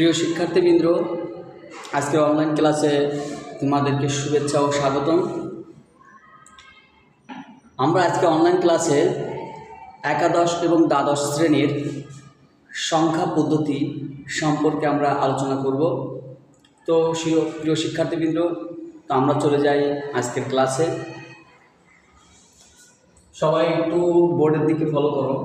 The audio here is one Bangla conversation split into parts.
প্রিয় শিক্ষার্থীবৃন্দ, আজকে অনলাইন ক্লাসে তোমাদেরকে শুভেচ্ছা ও স্বাগতম। আমরা আজকে অনলাইন ক্লাসে একাদশ এবং দ্বাদশ শ্রেণীর সংখ্যা পদ্ধতি সম্পর্কে আমরা আলোচনা করব। তো প্রিয় শিক্ষার্থীবৃন্দ, তো আমরা চলে যাই আজকের ক্লাসে। সবাই একটু বোর্ডের দিকে ফলো করো।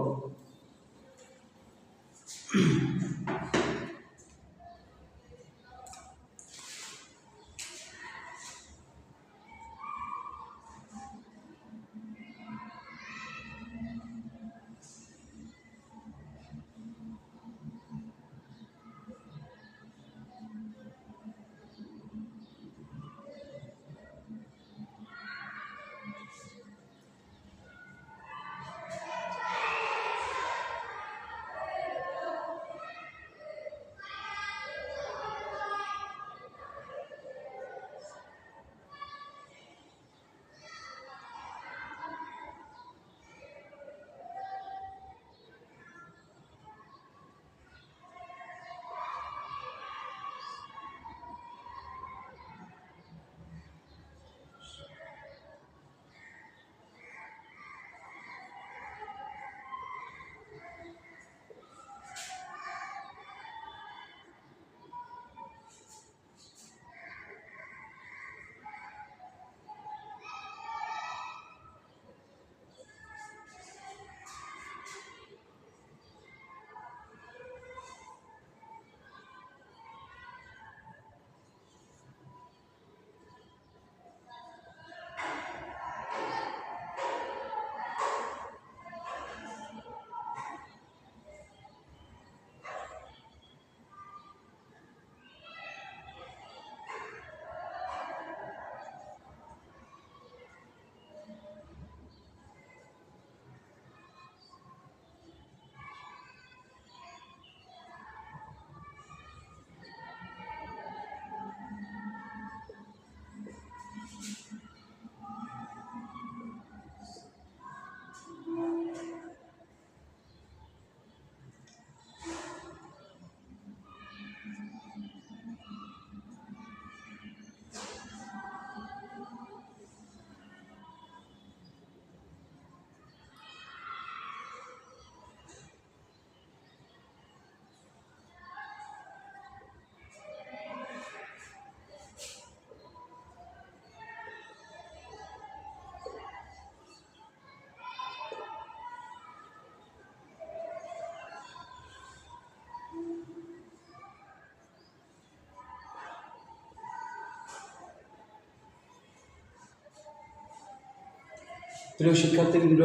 প্রিয় শিক্ষার্থীবৃন্দ,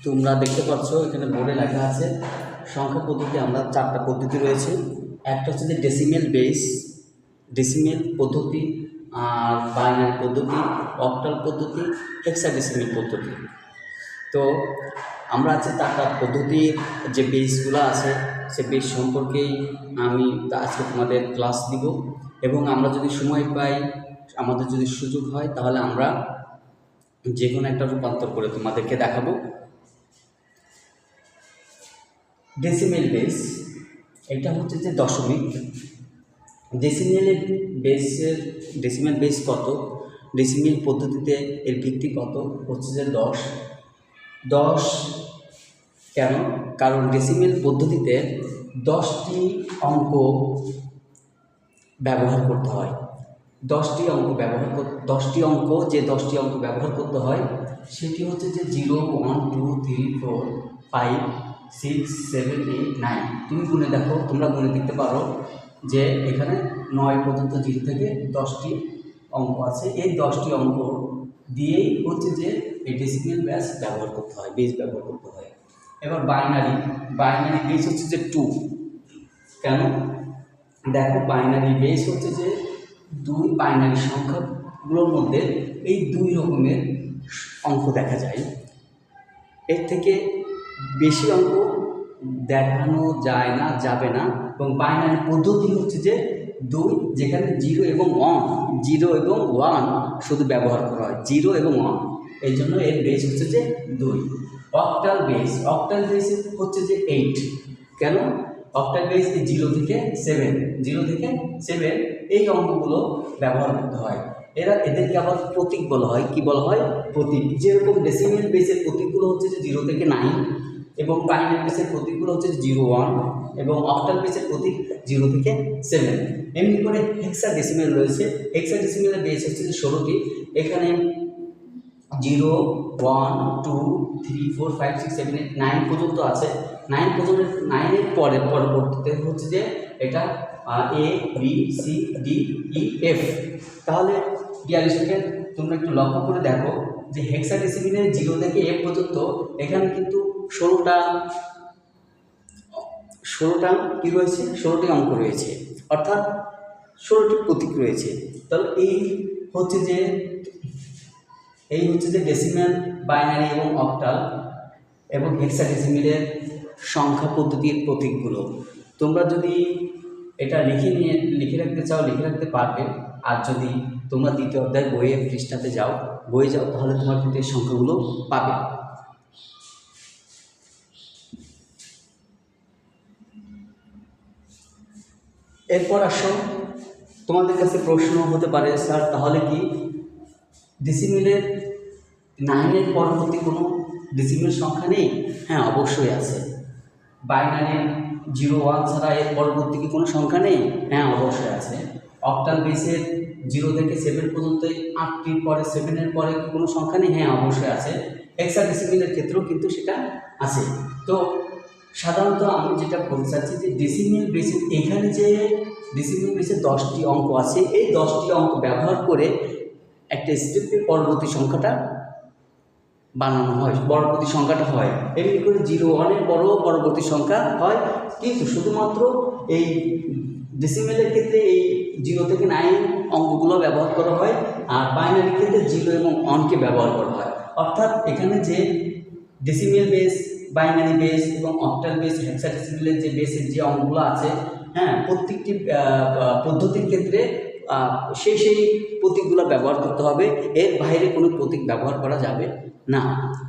তোমরা দেখতে পাচ্ছ এখানে বোর্ডে লেখা আছে সংখ্যা পদ্ধতি। আমরা 4টা পদ্ধতি রয়েছে। একটা হচ্ছে যে ডেসিমেল পদ্ধতি, আর বাইনারি পদ্ধতি, অক্টাল পদ্ধতি, হেক্সাডেসিমেল পদ্ধতি। তো আমরা আজকে 4টা পদ্ধতির যে বেসগুলো আছে সে বেস সম্পর্কেই আমি আজকে তোমাদের ক্লাস দিব, এবং আমরা যদি সময় পাই, আমাদের যদি সুযোগ হয়, তাহলে আমরা যে কোনো একটা রূপান্তর করে তোমাদেরকে দেখাবো। ডেসিমেল বেস, এটা হচ্ছে যে দশমিক। ডেসিমেল বেস কত? ডেসিমেল পদ্ধতিতে এর ভিত্তি কত? হচ্ছে যে 10। কেন? কারণ ডেসিমেল পদ্ধতিতে 10টি অঙ্ক ব্যবহার করতে হয়। 10টি অঙ্ক যে 10টি অঙ্ক ব্যবহার করতে হয় সেটি হচ্ছে যে 0, 1, 2, 3, 4, 5, 6, 7, 8, 9। তুমি গুনে দেখো, তোমরা গুনে দেখতে পারো যে এখানে 9 পর্যন্ত 0 থেকে 10টি অঙ্ক আছে। এই 10টি অঙ্ক দিয়েই হচ্ছে যে এই ডেসিমেল বেস ব্যবহার করতে হয়। এবার বাইনারি বেস হচ্ছে যে 2। কেন? দেখো, বাইনারি বেস হচ্ছে যে 2 বাইনারি সংখ্যাগুলোর মধ্যে এই 2 রকমের অঙ্ক দেখা যায়। এর থেকে বেশি অঙ্ক দেখানো যায় না, যাবে না। এবং বাইনারি পদ্ধতি হচ্ছে যে 2, যেখানে 0 এবং 1 শুধু ব্যবহার করা হয়, 0 এবং 1। এই জন্য এর বেস হচ্ছে যে 2। অক্টাল বেস হচ্ছে যে 8। কেন? অক্টাল বেস 0 থেকে 7, 0 থেকে 7 এই অঙ্কগুলো ব্যবহার করতে হয়। এদেরকে আবার প্রতীক বলা হয়। কি বলা হয়? প্রতীক। যেরকম ডেসিমেল বেসের প্রতীকগুলো হচ্ছে যে 0 থেকে 9 এবং বাইনারি বেসের প্রতীকগুলো হচ্ছে 0, 1 এবং অক্টাল বেসের প্রতীক 0 থেকে 7। এমনি করে হেক্সাডেসিমেল রয়েছে। হেক্সাডেসিমেলের বেস হচ্ছে যে 16টি। এখানে 0, 1, 2, 3, 4, 5, 6, 7, 8, 9 পর্যন্ত আছে। 9 পর্যন্ত, 9-এর পরবর্তীতে হচ্ছে যে এটা A, B, C, D, E, F। তাহলে ডিয়ার স্টুডেন্ট, তোমরা একটু লক্ষ্য করে দেখো যে হেক্সাডেসিমেলের 0 থেকে F পর্যন্ত এখানে কিন্তু 16টা কি রয়েছে? 16টি অঙ্ক রয়েছে, অর্থাৎ 16টি প্রতীক রয়েছে। তাহলে এই হচ্ছে যে ডেসিমেল, বাইনারি এবং অক্টাল এবং হেক্সাডেসিমেলের সংখ্যা পদ্ধতির প্রতীকগুলো। তোমরা যদি এটা লিখে রাখতে চাও, লিখে রাখতে পারবে। আর যদি তোমরা দ্বিতীয় অধ্যায় বইয়ের পৃষ্ঠাতে বইয়ে যাও, তাহলে তোমার কিন্তু এই সংখ্যাগুলো পাবে। এরপর আসো, তোমাদের কাছে প্রশ্ন হতে পারে, স্যার তাহলে কি ডেসিমেলের 9-এর পরবর্তী কোনো ডেসিমেল সংখ্যা নেই? হ্যাঁ, অবশ্যই আছে। বাইনারি 0, 1 ছাড়া এর পরবর্তী কি কোনো সংখ্যা নেই? হ্যাঁ, অবশ্যই আছে। অক্টাল বেসের 0 থেকে 7 পর্যন্ত 8টির পরে 7-এর পরে কি কোনো সংখ্যা নেই? হ্যাঁ, অবশ্যই আছে। হেক্সাডেসিমেলের ক্ষেত্রেও কিন্তু সেটা আছে। তো সাধারণত আমি যেটা বলতে চাচ্ছি যে ডেসিমেল বেসের এখানে যে ডেসিমেল বেসের 10টি অঙ্ক আছে, এই 10টি অঙ্ক ব্যবহার করে একটা স্টেপের পরবর্তী সংখ্যাটা বানানো হয়, পরবর্তী সংখ্যাটা হয়। এমনি করে 0, 1-এর পরবর্তী সংখ্যা হয়, কিন্তু শুধুমাত্র এই ডেসিমেলের ক্ষেত্রে এই 0 থেকে 9 অঙ্কগুলো ব্যবহার করা হয়, আর বাইনারির ক্ষেত্রে 0 এবং 1কে ব্যবহার করা হয়। অর্থাৎ এখানে যে ডেসিমেল বেস, বাইনারি বেস এবং অক্টাল বেস, হেক্সাডেসিমেলের যে বেসের যে অঙ্কগুলো আছে, হ্যাঁ, প্রত্যেকটি পদ্ধতির ক্ষেত্রে সেই প্রতীকগুলো ব্যবহার করতে হবে। এর বাইরে কোনো প্রতীক ব্যবহার করা যাবে না।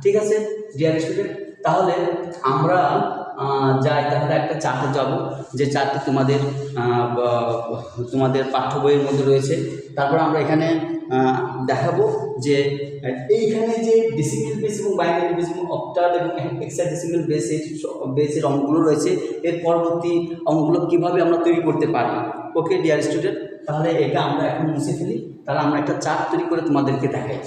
ঠিক আছে ডিয়ার স্টুডেন্ট, তাহলে আমরা যাই, তাহলে একটা চার্টে যাব, যে চার্টটি তোমাদের পাঠ্য বইয়ের মধ্যে রয়েছে। তারপর আমরা এখানে দেখাবো যে এইখানে যে ডেসিমেল বেস এবং বাইনারি বেস এবং অক্টাল এবং হেক্সাডেসিমেল বেসের অঙ্কগুলো রয়েছে, এর পরবর্তী অঙ্কগুলো কীভাবে আমরা তৈরি করতে পারি। ওকে ডিয়ার স্টুডেন্ট, তাহলে এটা আমরা এখন মুছে ফেলি। তাহলে আমরা একটা চার্ট তৈরি করে তোমাদেরকে দেখাই।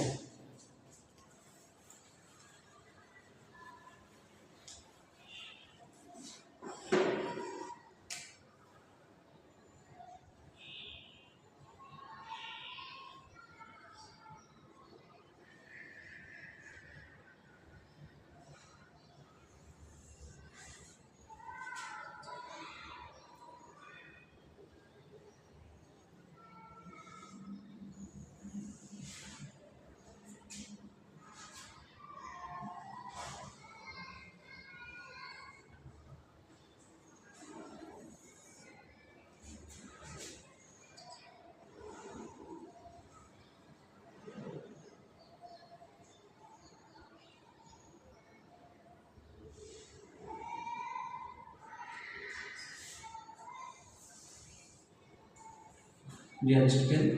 ডিয়ার স্টুডেন্ট,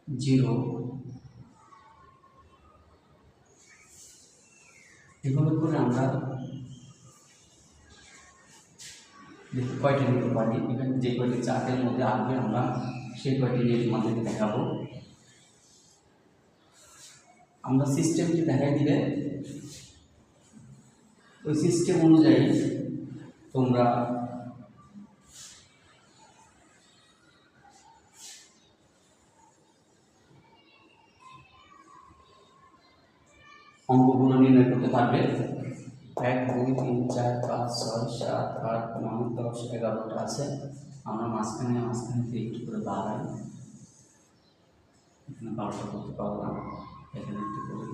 0 এভাবে করে আমরা দেখি কয়টি নিতে পারি। এখানে যে কয়টি চার্টের মধ্যে আসবে আমরা সেই কয়টি নিয়ে তোমাদেরকে দেখাবো। আমরা সিস্টেমটি দেখাই দিলে ওই সিস্টেম অনুযায়ী তোমরা অঙ্কগুলো নির্ণয় করতে পারবে। 1, 2, 3, 4, 5, 6, 7, 8, 9, 10, 11টা আছে। আমরা মাঝখানে দিয়ে একটু করে বাড়াই। এখানে 12টা করতে পারলাম, এখানে একটু করি,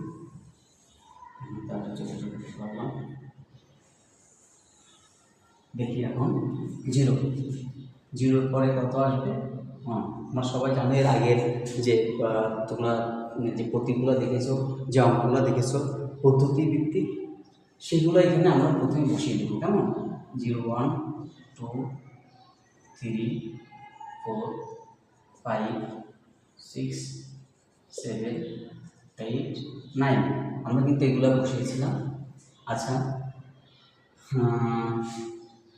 তারটা ছোটো ছোটো করতে পারলাম। দেখি এখন 0 পরে কত আসবে? আমরা সবাই জানো এর আগের যে তোমরা যে প্রতীকগুলো দেখেছো, যে অঙ্কগুলো দেখেছো, পদ্ধতি ভিত্তিক সেগুলো এখানে আমরা প্রথমে বসিয়ে দেবো, কেমন? 0 1 2 3 4 5 6 7 8 9 আমরা কিন্তু এগুলো বসিয়েছিলাম। আচ্ছা,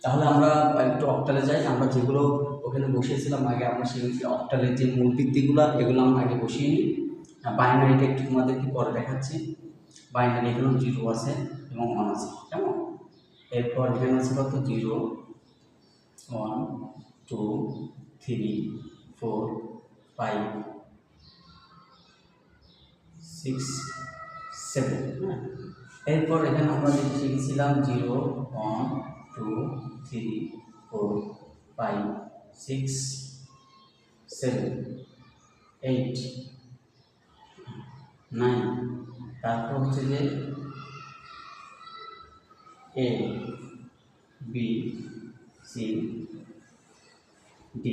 তাহলে আমরা একটু অক্টালে যাই। আমরা যেগুলো ওখানে বসিয়েছিলাম আগে, আমরা সেগুলো অক্টালের যে মূল ভিত্তিগুলো এগুলো আমরা আগে বসিয়ে নিই। বাইনারিটা একটু তোমাদেরকে পরে দেখাচ্ছি। বাইনারি এখানেও 0 আছে এবং 1 আছে, কেমন? এরপর এখানে আছে কত? 0 1 2 3 4 5 6 7, হ্যাঁ। এরপর এখানে আমরা যেটা শিখেছিলাম 0 1 2 3 4 5 6 7 8 9, তারপর হচ্ছে যে A B C D,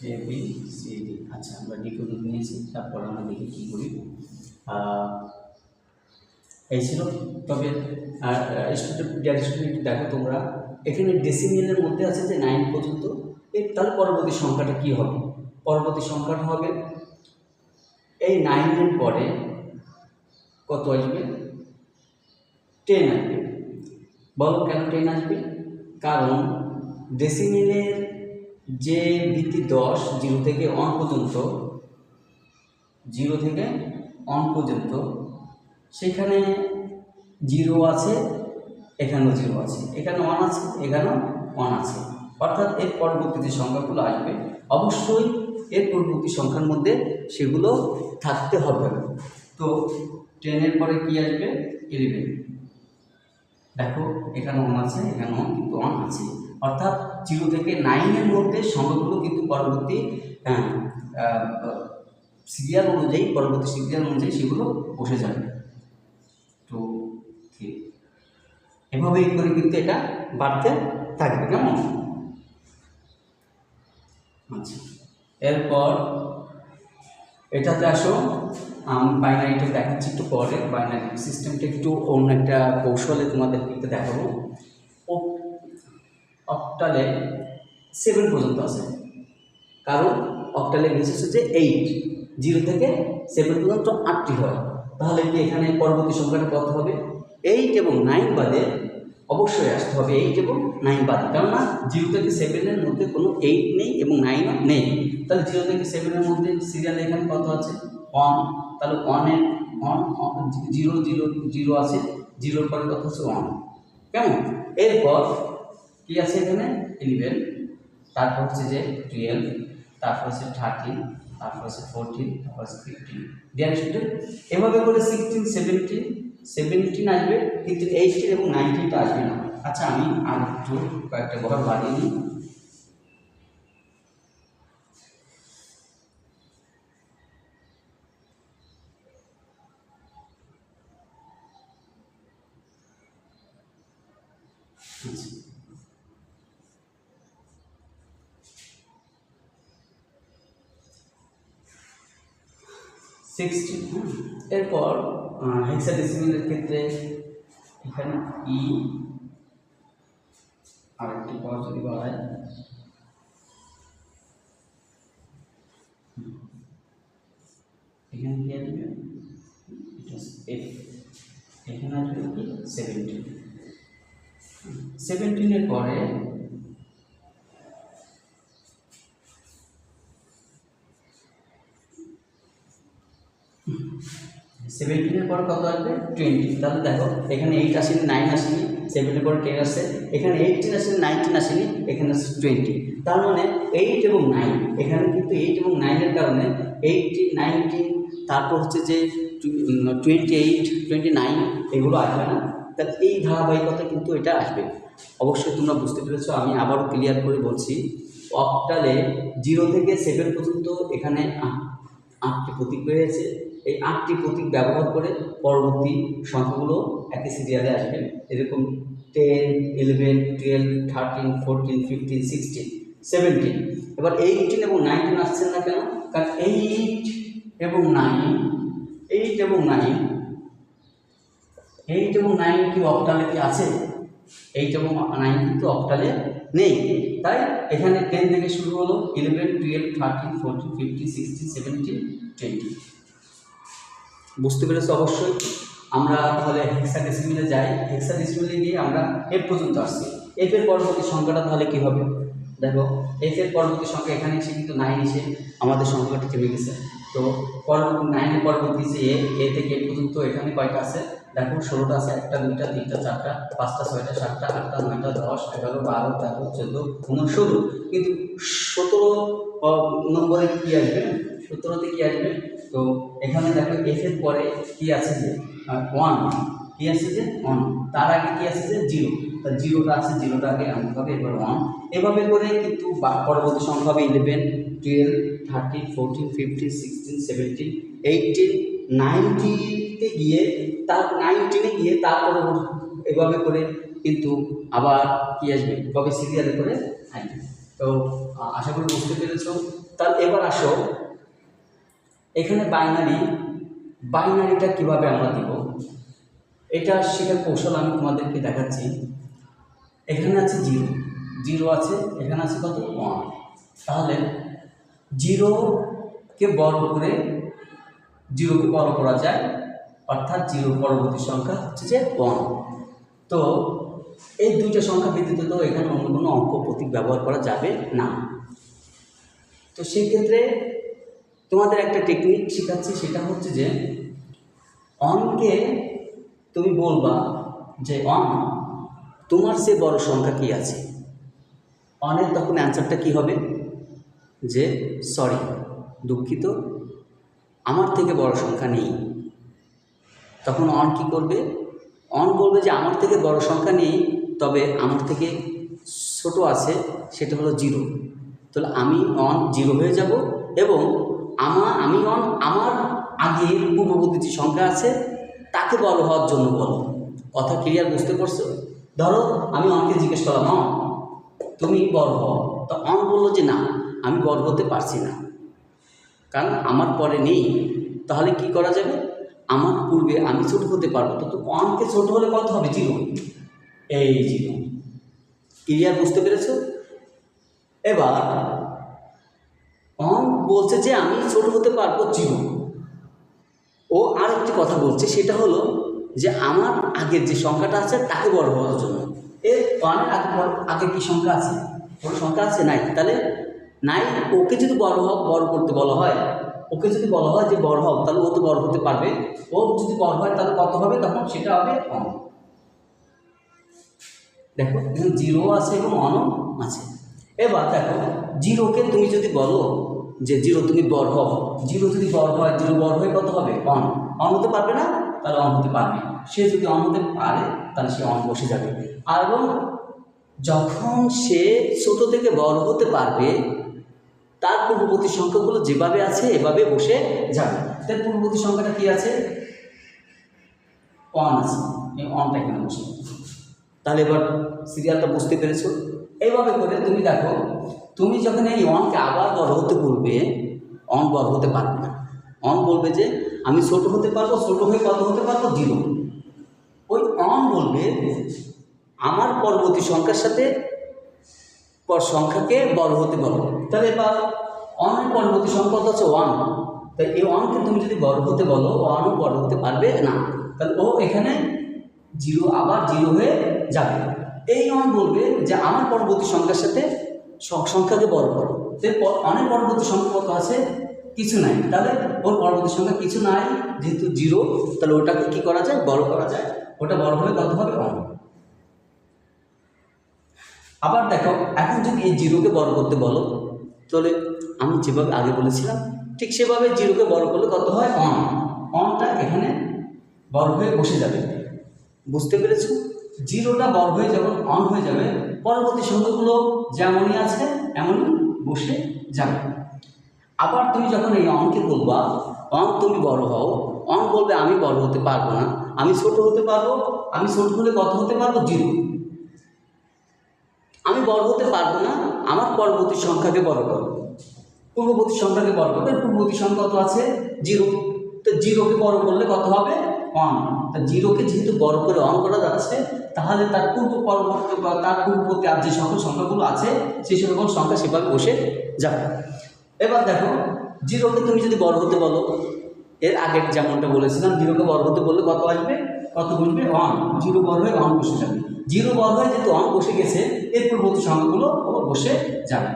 A B C D। আচ্ছা, আমরা ডি পর্যন্ত নিয়েছি, তারপর আমরা দেখি কী করি। এই ছিল। তবে স্টুডেন্ট দেখো তোমরা, এখানে ডেসিমেলের মধ্যে আছে যে 9 পর্যন্ত। তাহলে পরবর্তী সংখ্যাটা কী হবে? পরবর্তী সংখ্যাটা হবে এই 9-এর পরে কত আসবে? 10 আসবে। বলো কেন 10 আসবে? কারণ ডেসিমেলের যে ভিত্তি 10, 0 থেকে 1 পর্যন্ত, 0 থেকে 1 পর্যন্ত, সেখানে 0 আছে, এখানেও 0 আছে, এখানে 1 আছে, এখানেও 1 আছে। অর্থাৎ এর পরবর্তী যে সংখ্যাগুলো আসবে অবশ্যই এর পরবর্তী সংখ্যার মধ্যে সেগুলো থাকতে হবে। তো 10-এর পরে কি আসবে? 11। দেখো এখানে 1 আছে, এখানে 1, কিন্তু 1 আছে। অর্থাৎ 0 থেকে 9-এর মধ্যে সংখ্যাগুলো কিন্তু পরবর্তী সিরিয়াল অনুযায়ী, পরবর্তী সিরিয়াল অনুযায়ী সেগুলো বসে যাবে। তো এভাবেই করে কিন্তু এটা বাড়তে থাকবে, কেমন? আচ্ছা, এরপর এটাতে আসো, আমি বাইনারিটা দেখাচ্ছি একটু পরে। বাইনারি সিস্টেমটা একটু অন্য একটা কৌশলে তোমাদেরকে একটু দেখাবো। অক্টালে 7 পর্যন্ত আছে, কারণ অক্টালে বিশেষ হচ্ছে 8, 0 থেকে 7 পর্যন্ত 8টি হয়। তাহলে কি এখানে পরবর্তী সংখ্যাটা কত হবে? 8 এবং 9 বাদে অবশ্যই আসতে হবে, 8 এবং 9 বাদে। কেননা 0 থেকে 7-এর মধ্যে কোনো 8 নেই এবং 9ও নেই। তাহলে 0 থেকে 7-এর মধ্যে সিরিয়াল এখানে কত আছে? 1। তাহলে 1-এর 0 0 0 আছে, 0-এর পরে কত হচ্ছে? 1, কেমন? এরপর কি আছে এখানে? 11, তারপর হচ্ছে যে 12, তারপর হচ্ছে 13, তারপর হচ্ছে 14, তারপর হচ্ছে 15। ডিয়ার স্টুডেন্ট, এভাবে করে 16 17 আসবে, কিন্তু 18 এবং 19টা আসবে না। আচ্ছা, আমি আর একটু কয়েকটা ঘর বাড়িয়ে নিই। এরপর হেক্সাডেসিমেলের ক্ষেত্রে এখানে ই আরেকটি পর যদি বাড়ায়, এখানে কি আসবে? এটা এফ, এখানে আসবে কি? 17-এর পরে 17-এর পরে কত আসবে? 20। তাহলে দেখো এখানে 8 আসেনি, 9 আসেনি, 7-এর পরে 10 আসে, এখানে 18 আসেনি, 19 আসেনি, এখানে আসছে 20। তার মানে 8 এবং 9, এখানে কিন্তু 8 এবং 9-এর কারণে 18 19, তারপর হচ্ছে যে 28 29 এগুলো আসবে না। তাহলে এই ধারাবাহিকতা কিন্তু এটা আসবে। অবশ্যই তোমরা বুঝতে পেরেছো। আমি আবারও ক্লিয়ার করে বলছি, অক্টালে 0 থেকে 7 পর্যন্ত এখানে 8টি প্রতীক রয়েছে। এই 8টি প্রতীক ব্যবহার করে পরবর্তী সংখ্যাগুলো একই সিরিয়ালে আসবে। এরকম 10 11 12 13 14 15 16 17। এবার 18 এবং 19 আসছেন না কেন? কারণ 8 এবং 9 8 এবং 9 কি অক্টালে কি আছে? 8 এবং 9 কিন্তু অক্টালে নেই। তাই এখানে 10 থেকে শুরু হলো, 11, 12, 13, 14, 15, 16, 17, 20। বুঝতে পেরেছো অবশ্যই। আমরা তাহলে হেক্সাডেসিমেলে যাই। হেক্সাডেসিমেলে গিয়ে আমরা এফ পর্যন্ত আসছি। এফ এর পরবর্তী সংখ্যাটা তাহলে কি হবে? দেখো, এফ এর পরবর্তী সংখ্যা এখানে এসে কিন্তু 9 এসে আমাদের সংখ্যাটি থেমে গেছে। তো পরবর্তী 9 এর পরবর্তী যে এ থেকে এ পর্যন্ত এখানে কয়টা আছে? দেখো 16টা আছে। 1টা 2টা 3টা 4টা 5টা 6টা 7টা 8টা 9টা 10 11 12 13 14 15 16। কিন্তু 17 নম্বরে কি আসবে? 17তে কি আসবে? তো এখানে দেখো এফ এর পরে কি আছে যে 1, কি আছে যে 1, তার আগে কি আছে যে 0। তা 0টা আছে, 0টা আগে আনতে হবে, এবার 1। এভাবে করে কিন্তু পরবর্তী সংখ্যা হবে 11, 12, 13, 14, 15, 16, 17, 18, 19-তে গিয়ে তারপরে এভাবে করে কিন্তু আবার কি আসবে? কবে সিরিয়ালে করে আসবে। তো আশা করি বুঝতে পেরেছ। তার এবার আসো এখানে বাইনারিটা কিভাবে আমরা দিব, এটা শেখার কৌশল আমি তোমাদেরকে দেখাচ্ছি। এখানে আছে 0 আছে, এখানে আছে কত? 1। তাহলে 0কে বড় করা যায়, অর্থাৎ 0 পরবর্তী সংখ্যা হচ্ছে যে 1। তো এই দুইটা সংখ্যা ব্যতীত তো এখানে অন্য কোনো অঙ্ক প্রতীক ব্যবহার করা যাবে না। তো সেই ক্ষেত্রে তোমাদের একটা টেকনিক শেখাচ্ছি, সেটা হচ্ছে যে অনকে তুমি বলবা যে অন, তোমার সে বড় সংখ্যা কি আছে? অনের তখন অ্যান্সারটা কি হবে? যে সরি, দুঃখিত, আমার থেকে বড় সংখ্যা নেই। তখন অন কি করবে? অন বলবে যে আমার থেকে বড় সংখ্যা নেই, তবে আমার থেকে ছোট আছে, সেটা হলো 0। তাহলে আমি অন 0 হয়ে যাব এবং আমি অন আমার আগে পূর্ববর্তী যে সংখ্যা আছে তাকে বড় হওয়ার জন্য বলো। কথা ক্লিয়ার? বুঝতে পারছো? ধরো আমি অনকে জিজ্ঞেস করলাম, অন তুমি বড় হও, তো অন বললো যে না, আমি বড় হতে পারছি না, কারণ আমার পরে নেই। তাহলে কি করা যাবে? আমার পূর্বে আমি ছোট হতে পারবো, তো অনকে ছোট হলে কত হবে? 0। এই 0। ক্লিয়ার? বুঝতে পেরেছ? এবার অন বলছে যে আমি ছোট হতে পারবো 0। ও আরেকটি কথা বলছে, সেটা হলো যে আমার আগের যে সংখ্যাটা আছে তাকে বড় হওয়ার জন্য। এর অনের আগে কি সংখ্যা আছে? কোনো সংখ্যা আছে? নাই। তাহলে নাই, ওকে যদি বড় করতে বলা হয়, ওকে যদি বলা হয় যে বড় হও, তাহলে ও তো বড় হতে পারবে। ও যদি বড় হয় তাহলে কত হবে? তখন সেটা হবে অন। দেখো এখানে 0 আছে এবং অনও আছে। এবার দেখো 0কে তুমি যদি বলো যে 0 তুমি বড় হও, 0 যদি বড় হয়, 0 বড় হয়ে কত হবে? অন হতে পারবে না, তাহলে অন হতে পারবে। সে যদি অন হতে পারে তাহলে সে অন বসে যাবে। আর এবং যখন সে ছোট থেকে বড় হতে পারবে, তার পূর্ববর্তী সংখ্যাগুলো যেভাবে আছে এভাবে বসে যাবে। তার পূর্ববর্তী সংখ্যাটা কি আছে? 1 আছে, এই অনটা এখানে বসে। তাহলে এবার সিরিয়ালটা বুঝতে পেরেছো? এইভাবে করে তুমি দেখো, তুমি যখন এই অনকে আবার বড় হতে বলবে, অন বড় হতে পারবে না। অন বলবে যে আমি ছোট হতে পারবো, ছোট হয়ে কত হতে পারবো? 0। ওই অন বলবে আমার পরবর্তী সংখ্যার সাথে সংখ্যাকে বড় হতে বলো। তাহলে এবার অনের পরবর্তী সংখ্যা হচ্ছে 1। তাই এই অনকে তুমি যদি বড় হতে বলো, অনও বড় হতে পারবে না। তাহলে ও এখানে 0 আবার 0 হয়ে যাবে। এই অন বলবে যে আমার পরবর্তী সংখ্যার সাথে সংখ্যাকে বড় করো। এরপর অনেক পরবর্তী সংখ্যা কত আছে? কিছু নাই। তাহলে ওর পরবর্তী সংখ্যা কিছু নাই, যেহেতু 0, তাহলে ওটাকে কি করা যায়? বড় করা যায়। ওটা বড় হলে কত হবে? অন। আবার দেখো, এখন যদি এই 0কে বড় করতে বলো, তাহলে আমি যেভাবে আগে বলেছিলাম ঠিক সেভাবে 0কে বড় করলে কত হয়? অন। অনটা এখানে বড় হয়ে বসে যাবে। বুঝতে পেরেছো? 0টা বড় হয়ে যখন অন হয়ে যাবে, পরবর্তী সংখ্যাগুলো যেমনই আছে এমনই বসে যাবে। আবার তুমি যখন এই অনকে বলবা, অন তুমি বড় হও, অন বলবে আমি বড় হতে পারবো না, আমি ছোট হতে পারবো। আমি ছোট হলে কত হতে পারবো? 0। আমি বড় হতে পারবো না, আমার পরবর্তী সংখ্যাকে বড় করবো, পূর্ববর্তী সংখ্যাকে বড় করবো। পূর্ববর্তী সংখ্যা কত আছে? 0। তো জিরোকে বড় করলে কত হবে? 1। তা জিরোকে যেহেতু বড় করে 1 করা যাচ্ছে, তাহলে তার পরবর্তী বা তার পূর্ববর্তী আর যে সকল সংখ্যাগুলো আছে সেই সকল সংখ্যা সেভাবে বসে যাবে। এবার দেখো, জিরোকে তুমি যদি বড় হতে বলো, এর আগের যেমনটা বলেছিলাম, জিরোকে বড় হতে বললে কত আসবে? কত বসবে? 1। জিরো বড় হয়ে 1 বসে যাবে। জিরো বড় হয়ে যেহেতু 1 বসে গেছে, এর পূর্ববর্তী সংখ্যাগুলো বসে যাবে।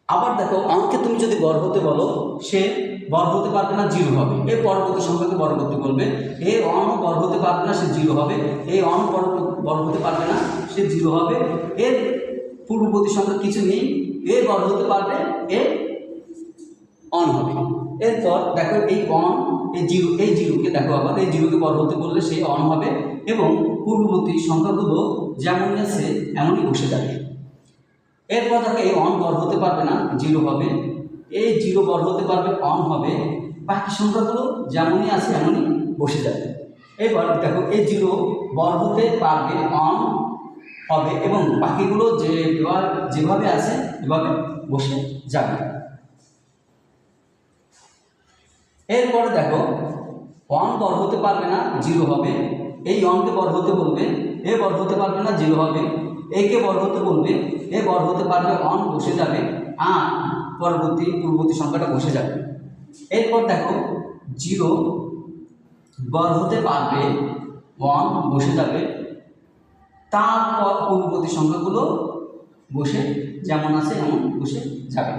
আবার দেখো, অঙ্কে তুমি যদি বড় হতে বলো, সে বড় হতে পারবে না, জিরো হবে। এর পরবর্তী সংখ্যাকে বড় করতে বলবে, এ অন বড় হতে পারবে না, সে জিরো হবে। এই অন বড় হতে পারবে না, সে জিরো হবে। এর পূর্ববর্তী সংখ্যা কিছু নেই, এ বড় হতে পারবে, এ অন হবে। এরপর দেখো, এই অন, এই জিরোকে দেখো, আবার এই জিরোকে বড় হতে বললে সে অন হবে এবং পূর্ববর্তী সংখ্যাগুলো যেমনই আছে এমনই বসে যাবে। এরপর দেখো, এই অন বড় হতে পারবে না, জিরো হবে। এই জিরো বড় হতে পারবে, অন হবে। বাকি সংখ্যাগুলো যেমনই আছে এমনই বসে যাবে। এবার দেখো, এই জিরো বড় হতে পারবে, অন হবে এবং বাকিগুলো যেভাবে আছে এভাবে বসে যাবে। এরপরে দেখো, অন বড় হতে পারবে না, জিরো হবে। এই অনকে বড় হতে বলবে, এ বড় হতে পারবে না, জিরো হবে। একে বড় হতে বলবে, এ বড় হতে পারবে, অন বসে যাবে আর পূর্ববর্তী সংখ্যাটা বসে যাবে। এরপর দেখো, জিরো বড় হতে পারবে, অন বসে যাবে, তারপর পূর্ববর্তী সংখ্যাগুলো বসে যেমন আছে এমন বসে যাবে।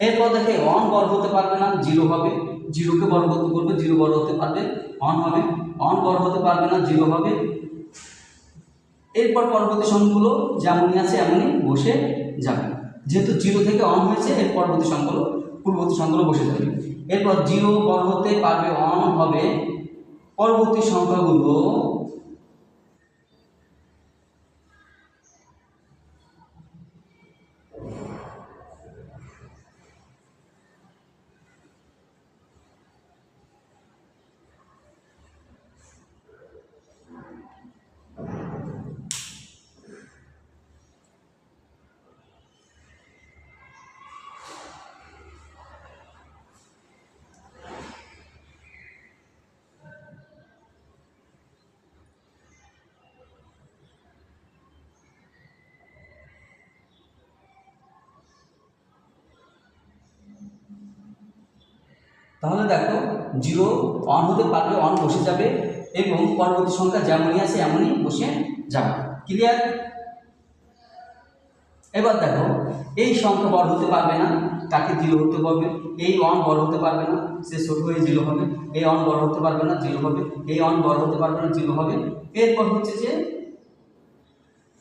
এরপর দেখে, অন বড় হতে পারবে না, জিরো হবে। জিরোকে বড় করতে বলবে, জিরো বড় হতে পারবে, অন হবে। অন বড় হতে পারবে না, জিরো হবে। এরপর পরবর্তী সংখ্যাগুলো যেমনই আছে এমনই বসে যাবে। যেহেতু জিরো থেকে অন হয়েছে, এর পূর্ববর্তী সংখ্যাগুলো বসে যাবে। এরপর জিরো বড় হতে পারবে, অন হবে, পরবর্তী সংখ্যাগুলো তাহলে দেখো, জিরো অন হতে পারবে, অন বসে যাবে এবং পরবর্তী সংখ্যা যেমনই আছে এমনই বসে যাবে। ক্লিয়ার? এবার দেখো, এই সংখ্যা বড় হতে পারবে না, তাকে জিরো হতে পারবে। এই অন বড় হতে পারবে না, সে ছোট হয়ে জিরো হবে। এই অন বড় হতে পারবে না, জিরো হবে। এই অন বড় হতে পারবে না, জিরো হবে। এরপর হচ্ছে যে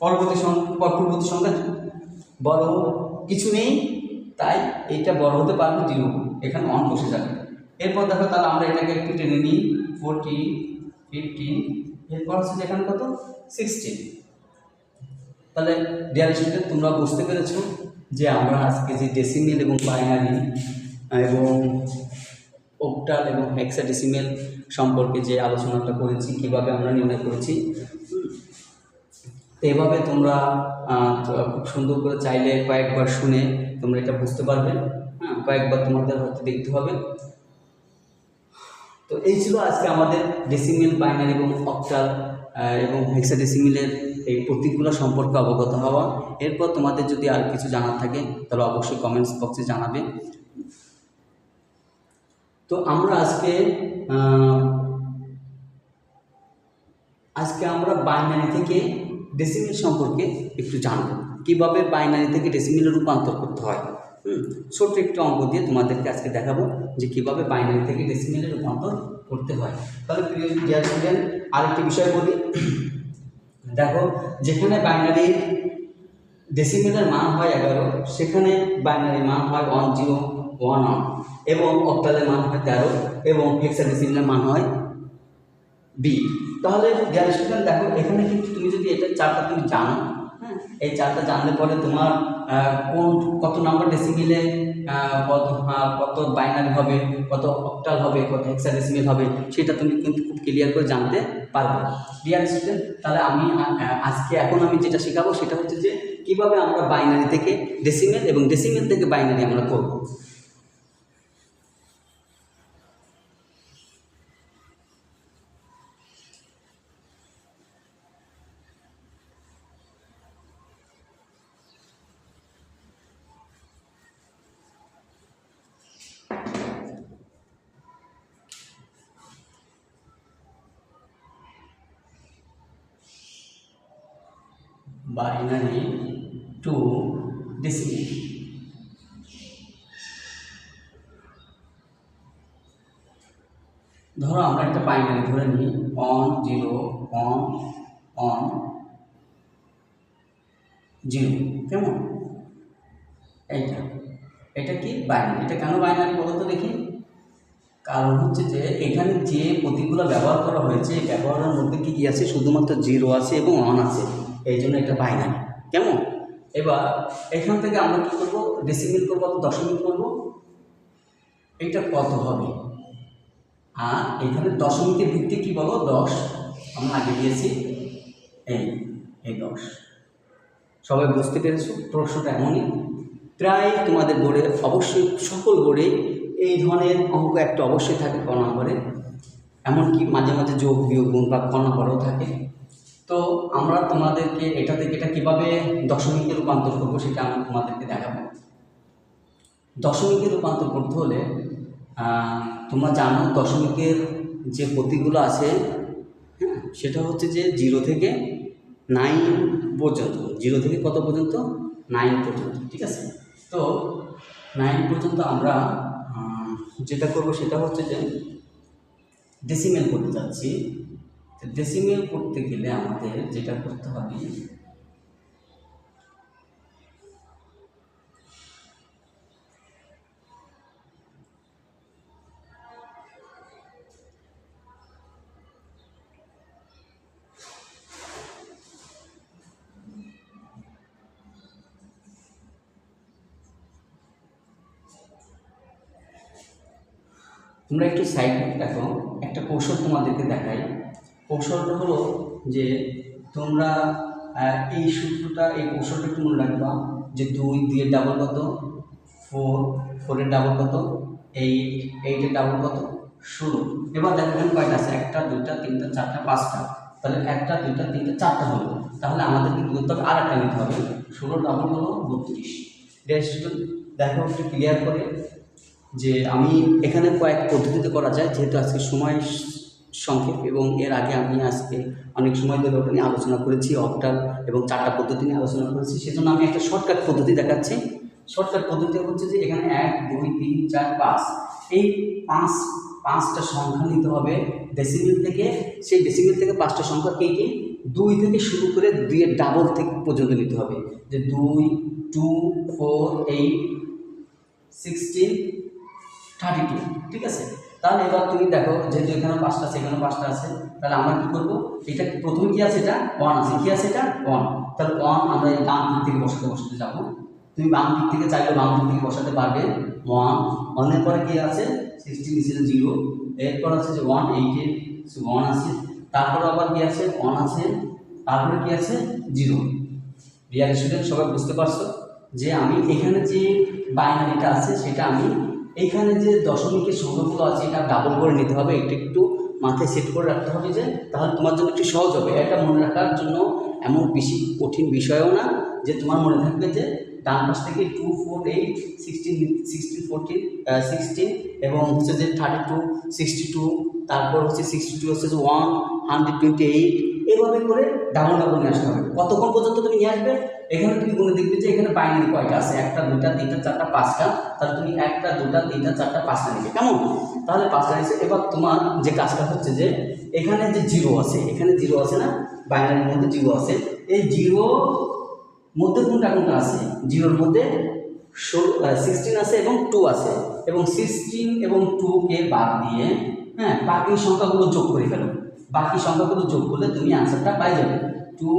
পূর্ববর্তী সংখ্যা বড় কিছু নেই, তাই এইটা বড় হতে পারবে, জিরো, এখানে অন বসে যাবে। এরপর দেখো, তাহলে আমরা এটাকে একটু টেনে নিই, 40, 15, এরপর হচ্ছে এখানে কত, 16। তাহলে ডিয়ার স্টুডেন্ট, তোমরা বুঝতে পেরেছো যে আমরা আজকে যে ডেসিমেল এবং বাইনারি এবং অক্টাল এবং হেক্সাডেসিমেল সম্পর্কে যে আলোচনাটা করেছি, কিভাবে আমরা নির্ণয় করেছি। এইভাবে তোমরা খুব সুন্দর করে চাইলে কয়েকবার শুনে তোমরা এটা বুঝতে পারবে। হ্যাঁ, কয়েকবার তোমাদের হয়তো দেখতে হবে। তো এই ছিল আজকে আমাদের ডেসিমেল, বাইনারি এবং অক্টাল এবং হেক্সাডেসিমেলের এই প্রতীকগুলো সম্পর্কে অবগত হওয়া। এরপর তোমাদের যদি আর কিছু জানার থাকে তাহলে অবশ্যই কমেন্টস বক্সে জানাবে। তো আমরা আজকে আমরা বাইনারি থেকে ডেসিমেল সম্পর্কে একটু জানব, কীভাবে বাইনারি থেকে ডেসিমেলে রূপান্তর করতে হয়। ছোট্ট একটু অঙ্ক দিয়ে তোমাদেরকে আজকে দেখাবো যে কীভাবে বাইনারি থেকে ডেসিমেলে রূপান্তর করতে হয়। তাহলে প্রিয় ডিয়ার স্টুডেন্ট, আরেকটি বিষয় বলি। দেখো, যেখানে বাইনারি ডেসিমেলের মান হয় 11, সেখানে বাইনারির মান হয় 1011 এবং অক্টালের মান হয় 13 এবং হেক্সাডেসিমেলের মান হয় 20। তাহলে ডিয়ার স্টুডেন্ট দেখো, এখানে কিন্তু তুমি যদি এটা চারটা তুমি জানো, হ্যাঁ, এই চারটা জানলে পরে তোমার কত নাম্বার ডেসিমেলে কত বাইনারি হবে, কত অক্টাল হবে, কত হেক্সাডেসিমেল হবে, সেটা তুমি কিন্তু খুব ক্লিয়ার করে জানতে পারবে। ডিয়ার স্টুডেন্ট, তাহলে এখন আমি যেটা শেখাবো সেটা হচ্ছে যে কীভাবে আমরা বাইনারি থেকে ডেসিমেল এবং ডেসিমেল থেকে বাইনারি আমরা করব। Binary two decimal. ধরো আমরা একটা বাইনারি ধরে নিই 1 0 1 1 0, কেমন? এটা কি বাইনারি। এটা কেন বাইনারি বলো তো দেখি? কারণ হচ্ছে যে এখানে যে প্রতীকগুলো ব্যবহার করা হয়েছে এই ব্যবহারের মধ্যে কি আছে, শুধুমাত্র 0 আছে এবং 1 আছে, এই জন্য এটা বাইনারি, কেমন? এবার এখান থেকে আমরা কি করবো, ডেসিমেল করবো, দশমিক করবো। এটা কত হবে? আর এখানে দশমিকের ভিত্তি কি বলো? 10 আমরা আগে দিয়েছি, এই 10। সবাই বুঝতে পেরেছো? প্রশ্নটা এমনই, প্রায় তোমাদের বোর্ডে অবশ্যই সকল বোর্ডে এই ধরনের অঙ্ক একটা অবশ্যই থাকে ক নম্বরে, এমনকি মাঝে মাঝে যোগ বিয়োগ গুণ বা ক নম্বরেও থাকে। তো আমরা তোমাদেরকে এটা থেকে এটা কীভাবে দশমিকে রূপান্তর করবো সেটা আমি তোমাদেরকে দেখাবো। দশমিকে রূপান্তর করতে হলে তোমরা জানো দশমিকের যে প্রতীকগুলো আছে, হ্যাঁ, সেটা হচ্ছে যে 0 থেকে 9 পর্যন্ত। 0 থেকে কত পর্যন্ত? 9 পর্যন্ত, ঠিক আছে? তো 9 পর্যন্ত আমরা যেটা করব সেটা হচ্ছে যে ডেসিমেল করতে যাচ্ছি। ডেসিমেল করতে গেলে আমাদের যেটা করতে হবে, তোমরা একটু সাইড দেখো, একটা কৌশল তোমাদেরকে দেখাই। কৌশলটা হলো যে তোমরা এই সূত্রটা, এই কৌশলটা একটু মনে রাখবা যে 2 দিয়ে ডাবল কত, 4, 4-এর ডাবল কত, 8, 8-এর ডাবল কত, 16। এবার দেখো এখানে কয়টা আছে? 1টা 2টা 3টা 4টা 5টা, তাহলে 1টা 2টা 3টা 4টা হলো। তাহলে আমাদেরকে কী করতে হবে? আর একটা নিতে হবে। 16 ডাবল হলো 32। দেখো একটু ক্লিয়ার করে যে আমি এখানে কয়েক পদ্ধতিতে করা যায়, যেহেতু আজকে সময় সংক্ষেপ এবং এর আগে আমি আজকে অনেক সময় ধরে ওটা নিয়ে আলোচনা করেছি, অক্টাল এবং 4টা পদ্ধতি নিয়ে আলোচনা করেছি। সেজন্য আমি একটা শর্টকাট পদ্ধতি দেখাচ্ছি। শর্টকাট পদ্ধতি হচ্ছে যে এখানে 1 2 3 4 5, এই 5টা সংখ্যা নিতে হবে ডেসিমেল থেকে। সেই ডেসিমেল থেকে 5টা সংখ্যা কে 2 থেকে শুরু করে 2-এর ডাবল থেকে পর্যন্ত নিতে হবে, যে 2 2 4 8 16 32, ঠিক আছে? তাহলে এবার তুমি দেখো, যেহেতু এখানে 5টা আছে এখানে 5টা আছে, তাহলে আমরা কি করবো? এটা প্রথমে কি আছে? এটা 1 আছে। কি আছে? এটা 1। তাহলে 1 আমরা এই ডান দিক থেকে বসাতে যাবো। তুমি বাম দিক থেকে চাইলে বাম দিক থেকে বসাতে পারবে। 1 1-এর পরে কি আছে? 16 নিচে 0, এরপর আছে যে 1 8-এর 1 আছে, তারপরে আবার কি আছে? 1 আছে, তারপরে কি আছে? 0। ডিয়ার স্টুডেন্ট, সবাই বুঝতে পারছো যে আমি এখানে যে বাইনারিটা আছে সেটা আমি এইখানে যে দশমিকের সংখ্যাগুলো আছে এটা ডাবল করে নিতে হবে। এটা একটু মাথায় সেট করে রাখতে হবে, যে তাহলে তোমার জন্য একটু সহজ হবে। এটা মনে রাখার জন্য এমন বেশি কঠিন বিষয়ও না, যে তোমার মনে থাকবে যে ডান পাশ থেকে 2 4 8 16 14 16 এবং হচ্ছে যে 32 62, তারপর হচ্ছে 62 হচ্ছে যে 128, এভাবে করে ডাবল ডাবল নিয়ে আসতে হবে। কতক্ষণ পর্যন্ত তুমি নিয়ে আসবে? এখানে তুমি গুণে দেখবে যে এখানে বাইনারি কয়টা আছে, 1টা 2টা 3টা 4টা 5টা, তাহলে তুমি 1টা 2টা 3টা 4টা 5টা নিবে, কেমন? তাহলে 5টা নিচ্ছে। এবার তোমার যে কাজটা হচ্ছে যে এখানে যে 0 আছে, এখানে 0 আছে না, বাইনারির মধ্যে 0 আছে, এই 0 মধ্যে কোনটা কোনটা আছে? 0-এর মধ্যে 16 আছে এবং 2 আছে, এবং 16 এবং 2-কে বাদ দিয়ে, হ্যাঁ, বাকি সংখ্যাগুলো যোগ করে ফেলো। বাকি সংখ্যাগুলো যোগ করলে তুমি আনসারটা পাই যাবে। 2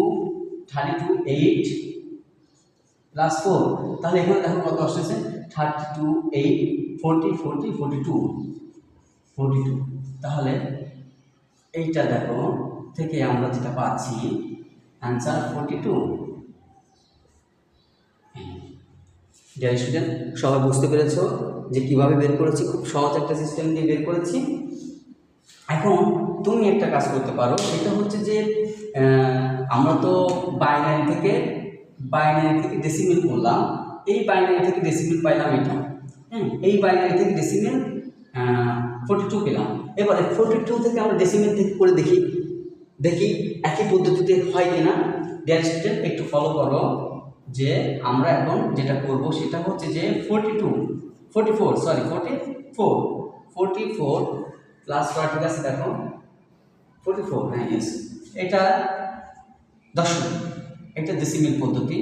32 8 প্লাস 4, তাহলে এখানে দেখো কত আসছে? 32 8 40 40 42 42। তাহলে এইটা দেখো থেকে আমরা যেটা পাচ্ছি আনসার 42। ডিয়ার স্টুডেন্ট, সবাই বুঝতে পেরেছো যে কীভাবে বের করেছি? খুব সহজ একটা সিস্টেম দিয়ে বের করেছি। এখন তুমি একটা কাজ করতে পারো, সেটা হচ্ছে যে আমরা তো বাইনারি থেকে ডেসিমেল করলাম, এই বাইনারি থেকে ডেসিমেল পাইলাম এটা, এই বাইনারি থেকে ডেসিমেল 42 পেলাম। এবারে 42 থেকে আমরা ডেসিমেল থেকে করে দেখি একই পদ্ধতিতে হয় কিনা। ডিয়ার স্টুডেন্ট একটু ফলো করো যে আমরা এখন যেটা করব সেটা হচ্ছে যে 44 প্লাস করা ঠিক আছে দেখো 44 হ্যাঁ ইয়েস এটা দশমিক, এটা ডেসিমেল পদ্ধতি।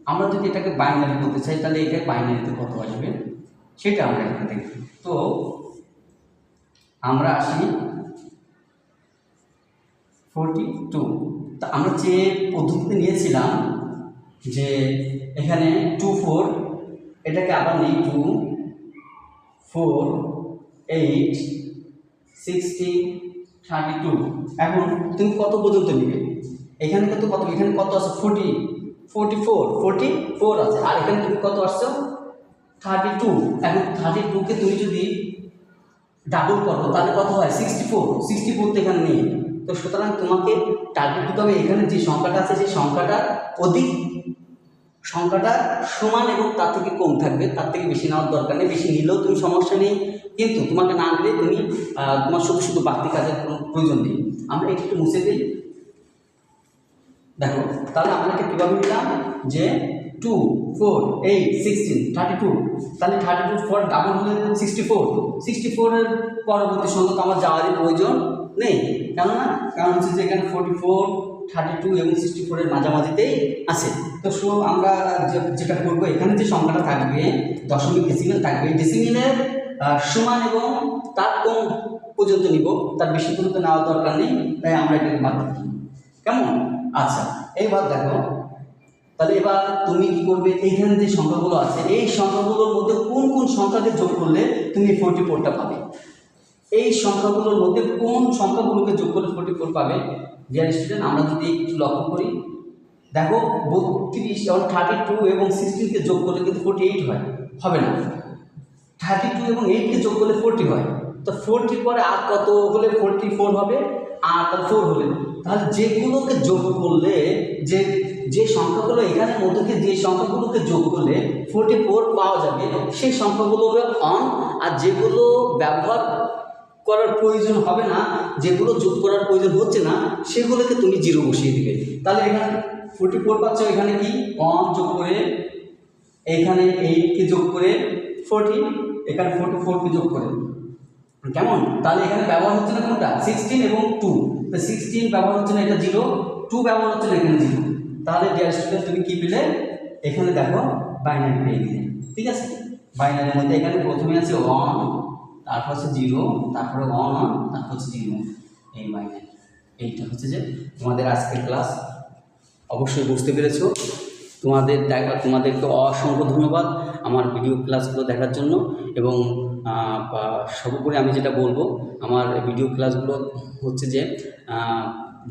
আমরা যদি এটাকে বাইনারি করতে চাই তাহলে এটা বাইনারিতে কত আসবে সেটা আমরা এখানে দেখব। তো আমরা আসি 42, তা আমরা যে পদ্ধতিতে নিয়েছিলাম যে এখানে 2 4 এটাকে আবার নেই 2 4 8 16 32। এখন তুমি কত পর্যন্ত নিবে? এখানে কত এখানে কত আছে 44 আছে, আর এখানে তুমি কত আসছো 32। এখন 32কে তুমি যদি ডাবল করো তাহলে কত হয় 64 তো এখানে নেই। তো সুতরাং তোমাকে টার্গেট দিতে হবে এখানে যে সংখ্যাটা আছে সেই সংখ্যাটা অধিক সংখ্যাটা সমান এবং তার থেকে কম থাকবে, তার থেকে বেশি নেওয়ার দরকার নেই। বেশি নিলেও তুমি সমস্যা নেই, কিন্তু তোমাকে না নিলে তুমি তোমার শুধু বাড়তি কাজের কোনো প্রয়োজন নেই। আমরা এটা একটু মুছে দিই। দেখো তাহলে আমরা এটা কীভাবে নিলাম যে 2 4 8 16 32, তাহলে 32 ফর ডাবল হলে 64 এর পরবর্তী সংখ্যা তো আমার যাওয়ারই প্রয়োজন নেই, কেননা কারণ হচ্ছে যে এখানে 44 32 এবং 64 এর মাঝামাঝিতেই আছে। তো আমরা যেটা করবো এখানে যে সংখ্যাটা থাকবে দশমিক ডেসিমেল থাকবে, ডেসিমেলের সমান এবং তার কম পর্যন্ত নিব, তার বেশি পর্যন্ত নেওয়ার দরকার নেই, তাই আমরা এটাকে বাদ দিই। কেমন? আচ্ছা এইবার দেখো, তাহলে এবার তুমি কি করবে, এইখানে যে সংখ্যাগুলো আছে এই সংখ্যাগুলোর মধ্যে কোন কোন সংখ্যাকে যোগ করলে তুমি 44টা পাবে? এই সংখ্যাগুলোর মধ্যে কোন সংখ্যাগুলোকে যোগ করলে 44 পাবে? ডিয়ার স্টুডেন্ট আমরা যদি একটু লক্ষ্য করি, দেখো 32 এবং 32 এবং 16কে যোগ করলে কিন্তু 48 হয়, হবে না। 32 এবং 8কে যোগ করলে 40 হয়, তো 40 পরে আর কত হলে 44 হবে? আর 4 হলে, তাহলে যেগুলোকে যোগ করলে যে সংখ্যাগুলো এখানের মধ্যে যে সংখ্যাগুলোকে যোগ করলে 44 পাওয়া যাবে সেই সংখ্যাগুলো হবে অন, আর যেগুলো ব্যবহার করার প্রয়োজন হবে না, যেগুলো যোগ করার প্রয়োজন হচ্ছে না সেগুলোকে তুমি 0 বসিয়ে দিবে। তাহলে এখানে 44 পাচ্ছ, এখানে কি অন যোগ করে, এখানে 8কে যোগ করে 40, এখানে 44কে যোগ করে, কেমন? তাহলে এখানে ব্যবহার হচ্ছে না কোনটা 16 এবং 2, তো 16 ব্যবহার হচ্ছে না, এটা 0, 2 ব্যবহার হচ্ছে না, এখানে 0। তাহলে ডিয়ার স্টুডেন্ট তুমি কি পেলে? এখানে দেখো বাইনারি পেয়ে গেলে, ঠিক আছে। বাইনারির মধ্যে এখানে প্রথমে আছে 1, তারপর হচ্ছে 0, তারপরে 1 তারপর হচ্ছে 0, এই বাইনারি। এইটা হচ্ছে যে তোমাদের আজকের ক্লাস, অবশ্যই বুঝতে পেরেছো। তোমাদেরকে অসংখ্য ধন্যবাদ আমার ভিডিও ক্লাসগুলো দেখার জন্য। এবং সর্বোপরি আমি যেটা বলবো, আমার ভিডিও ক্লাসগুলো হচ্ছে যে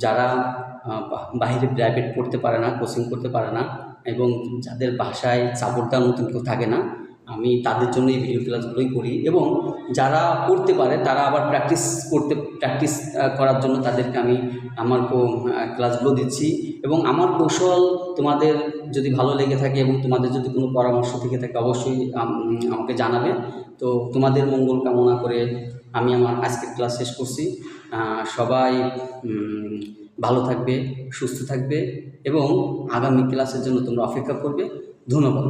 যারা বাইরে প্রাইভেট পড়তে পারে না, কোচিং করতে পারে না, এবং যাদের বাসায় সাপোর্ট দেওয়ার মতন কেউ থাকে না, আমি তাদের জন্য এই ভিডিও ক্লাসগুলোই করি। এবং যারা করতে পারে তারা আবার প্র্যাকটিস করার জন্য তাদেরকে আমি আমার ক্লাসগুলো দিচ্ছি। এবং আমার কৌশল তোমাদের যদি ভালো লেগে থাকে এবং তোমাদের যদি কোনো পরামর্শ থেকে থাকে অবশ্যই আমাকে জানাবে। তো তোমাদের মঙ্গল কামনা করে আমি আমার আজকের ক্লাস শেষ করছি। সবাই ভালো থাকবে, সুস্থ থাকবে এবং আগামী ক্লাসের জন্য তোমরা অপেক্ষা করবে। ধন্যবাদ।